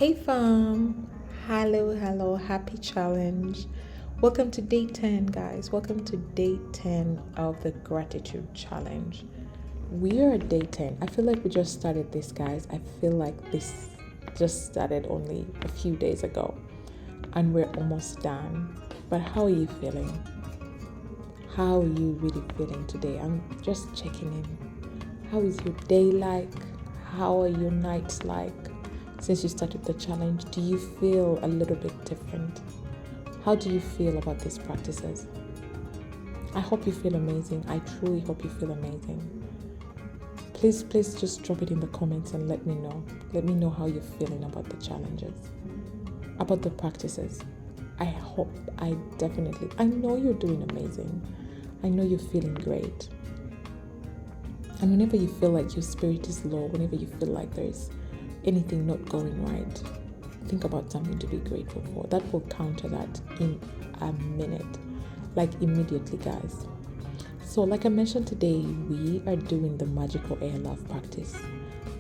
Hey fam, hello, happy challenge. Welcome to day 10, guys. Welcome to day 10 of the gratitude challenge. We are at day 10. I feel like we just started this, guys. I feel like this just started only a few days ago and we're almost done. But how are you feeling? How are you really feeling today? I'm just checking in. How is your day like? How are your nights like? Since you started the challenge, do you feel a little bit different? How do you feel about these practices? I hope you feel amazing. I truly hope you feel amazing. Please just drop it in the comments and let me know. Let me know how you're feeling about the challenges, about the practices. I know you're doing amazing. I know you're feeling great. And whenever you feel like your spirit is low, whenever you feel like there's anything not going right, think about something to be grateful for. That will counter that in a minute, like immediately, guys. So like I mentioned today, we are doing the magical air love practice.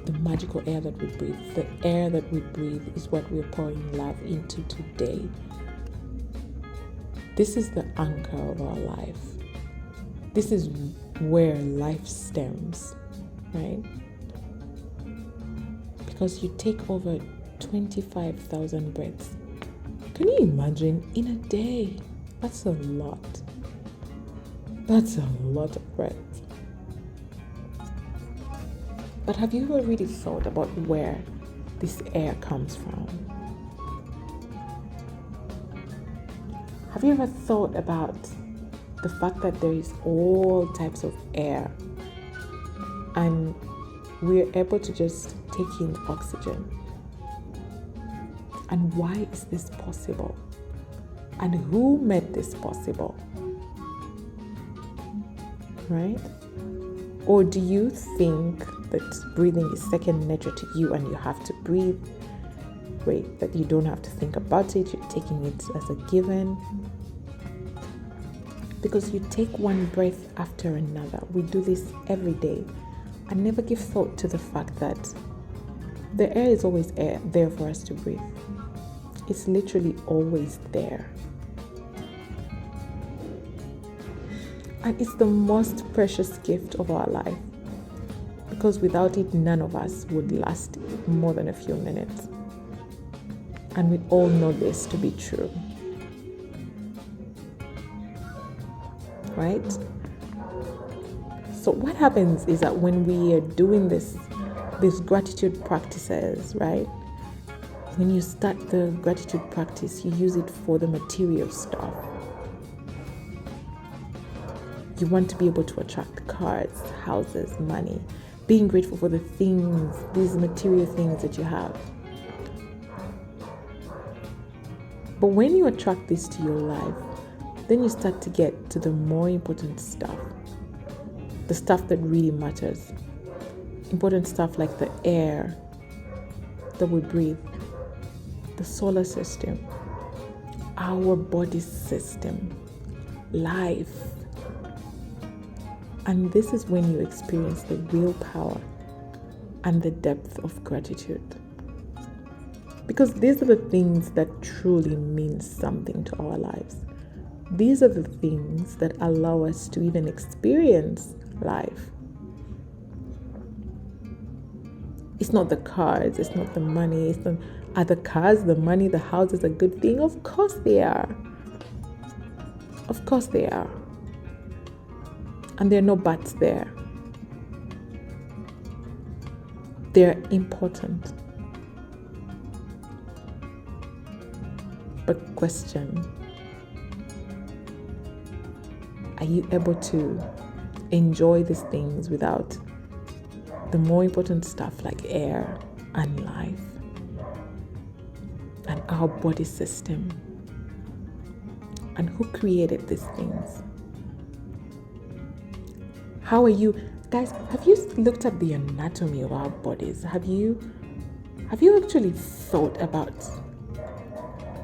The magical air that we breathe. The air that we breathe is what we're pouring love into today. This is the anchor of our life. This is where life stems, right? Because you take over 25,000 breaths. Can you imagine in a day? That's a lot. That's a lot of breath. But have you ever really thought about where this air comes from? Have you ever thought about the fact that there is all types of air and we're able to just take in oxygen? And why is this possible? And who made this possible? Right? Or do you think that breathing is second nature to you and you have to breathe? Wait, that you don't have to think about it, you're taking it as a given? Because you take one breath after another. We do this every day. I never give thought to the fact that the air is always there for us to breathe. It's literally always there. And it's the most precious gift of our life. Because without it, none of us would last more than a few minutes. And we all know this to be true. Right? So what happens is that when we are doing these gratitude practices, right? When you start the gratitude practice, you use it for the material stuff. You want to be able to attract cars, houses, money, being grateful for the things, these material things that you have. But when you attract this to your life, then you start to get to the more important stuff. The stuff that really matters. Important stuff like the air that we breathe, the solar system, our body system, life. And this is when you experience the real power and the depth of gratitude. Because these are the things that truly mean something to our lives. These are the things that allow us to even experience life. It's not the cars, it's not the money, are the cars, the money, the houses a good thing? Of course they are. Of course they are. And there are no buts there. They're important. But question, are you able to enjoy these things without the more important stuff like air and life and our body system? And who created these things? How are you? Guys, have you looked at the anatomy of our bodies? Have you actually thought about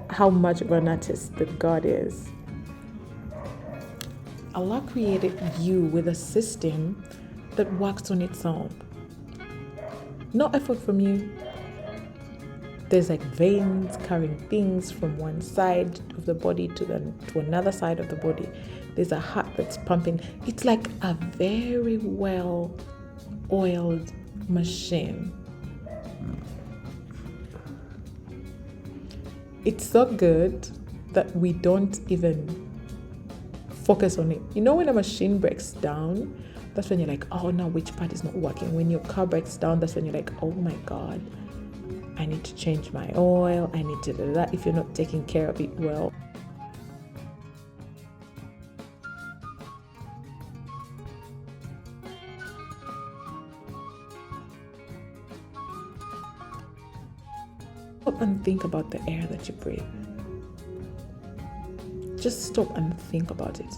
how much of an artist that God is? Allah created you with a system that works on its own. No effort from you. there's like veins carrying things from one side of the body to another side of the body. There's a heart that's pumping. It's like a very well oiled machine. It's so good that we don't even focus on it. You know, when a machine breaks down, that's when you're like, oh, now which part is not working? When your car breaks down, that's when you're like, oh my God, I need to change my oil. I need to do that if you're not taking care of it well. Stop and think about the air that you breathe. Just stop and think about it.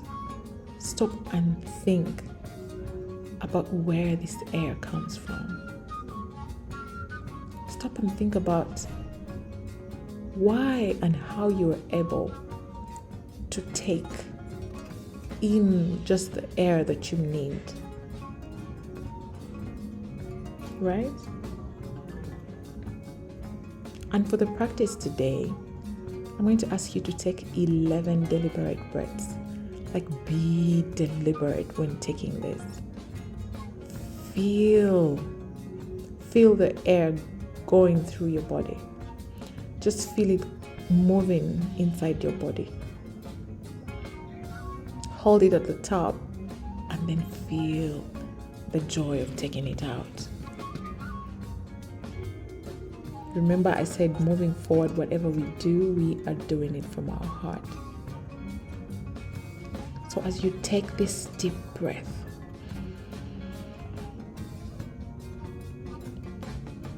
Stop and think about where this air comes from. Stop and think about why and how you are able to take in just the air that you need. Right? And for the practice today, I'm going to ask you to take 11 deliberate breaths. Like, be deliberate when taking this. Feel the air going through your body. Just feel it moving inside your body. Hold it at the top and then feel the joy of taking it out. Remember, I said moving forward, whatever we do, we are doing it from our heart. So as you take this deep breath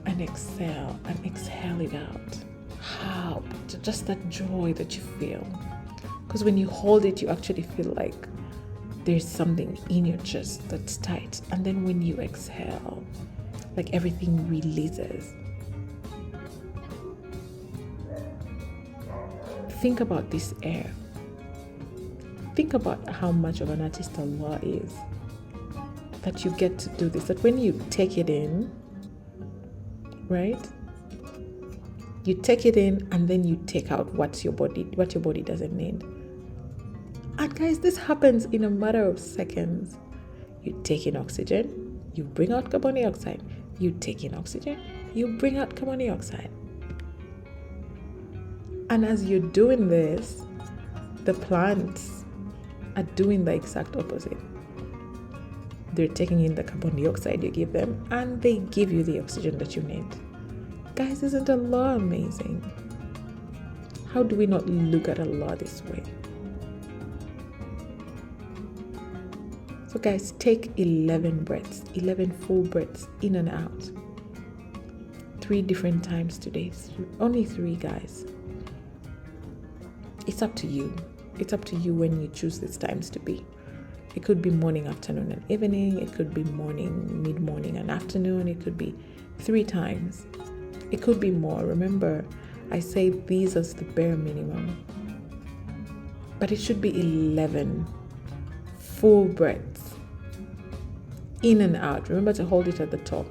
and exhale it out. How? Just that joy that you feel. Because when you hold it, you actually feel like there's something in your chest that's tight. And then when you exhale, like everything releases. Think about this air. Think about how much of an artist Allah is. That you get to do this. That when you take it in, right? You take it in and then you take out what your body doesn't need. And guys, this happens in a matter of seconds. You take in oxygen, you bring out carbon dioxide. You take in oxygen, you bring out carbon dioxide. And as you're doing this, the plants are doing the exact opposite. They're taking in the carbon dioxide you give them, and they give you the oxygen that you need. Guys, isn't Allah amazing? How do we not look at Allah this way? So guys, take 11 breaths, 11 full breaths in and out. 3 different times today. Only 3, guys. It's up to you. It's up to you when you choose these times to be. It could be morning, afternoon, and evening. It could be morning, mid-morning, and afternoon. It could be 3 times. It could be more. Remember, I say these as the bare minimum. But it should be 11 full breaths in and out. Remember to hold it at the top.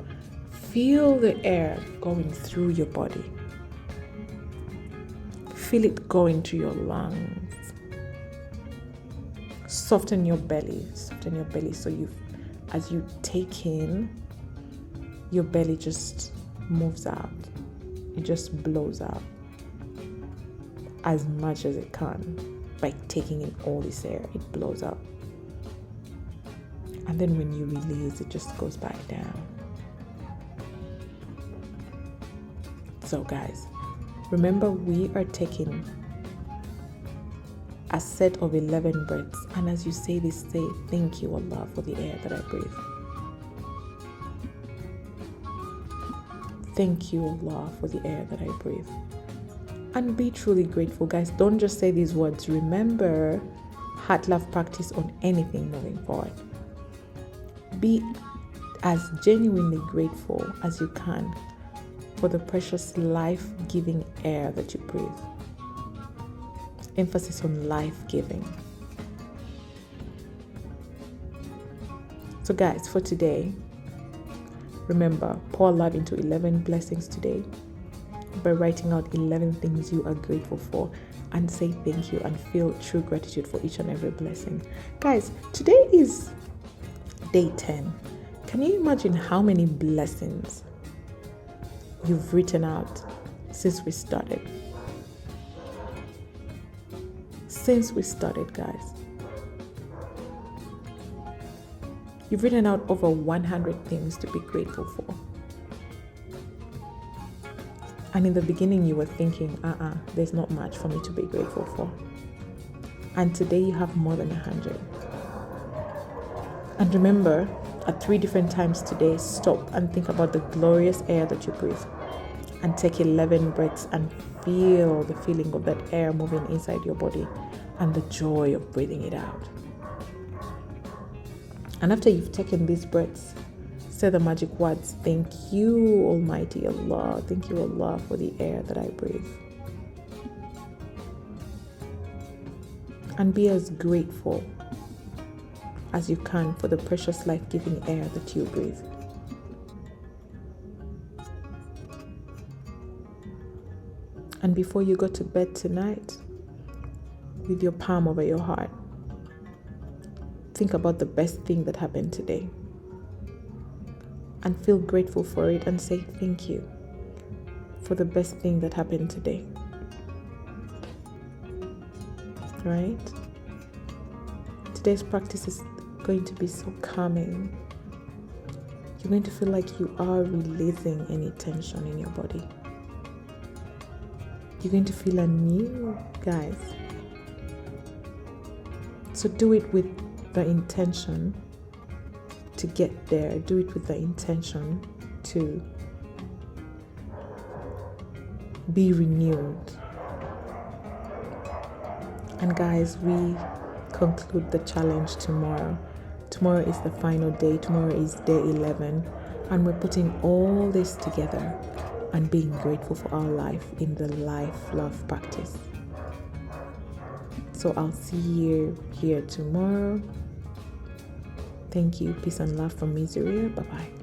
Feel the air going through your body. Feel it going to your lungs. Soften your belly. Soften your belly so as you take in, your belly just moves out. It just blows out as much as it can. By taking in all this air, it blows out. And then when you release, it just goes back down. So guys, remember, we are taking a set of 11 breaths. And as you say this, say, thank you, Allah, for the air that I breathe. Thank you, Allah, for the air that I breathe. And be truly grateful, guys. Don't just say these words. Remember, heart love practice on anything moving forward. Be as genuinely grateful as you can for the precious life-giving air that you breathe. Emphasis on life-giving. So guys, for today, remember, pour love into 11 blessings today. by writing out 11 things you are grateful for and say thank you and feel true gratitude for each and every blessing. Guys, today is day 10. Can you imagine how many blessings you've written out since we started? Since we started, guys. You've written out over 100 things to be grateful for. And in the beginning, you were thinking, there's not much for me to be grateful for. And today you have more than 100. And remember, at 3 different times today, stop and think about the glorious air that you breathe. And take 11 breaths and feel the feeling of that air moving inside your body and the joy of breathing it out. And after you've taken these breaths, say the magic words, thank you, Almighty Allah. Thank you, Allah, for the air that I breathe. And be as grateful as you can for the precious life-giving air that you breathe. And before you go to bed tonight, with your palm over your heart, think about the best thing that happened today. And feel grateful for it and say thank you for the best thing that happened today. Right? Today's practice is going to be so calming. You're going to feel like you are releasing any tension in your body. You're going to feel anew, guys. So do it with the intention to get there. Do it with the intention to be renewed. And guys, we conclude the challenge tomorrow. Tomorrow is the final day. Tomorrow is day 11. And we're putting all this together and being grateful for our life in the life love practice. So I'll see you here tomorrow. Thank you. Peace and love from me, Zuria. Bye-bye.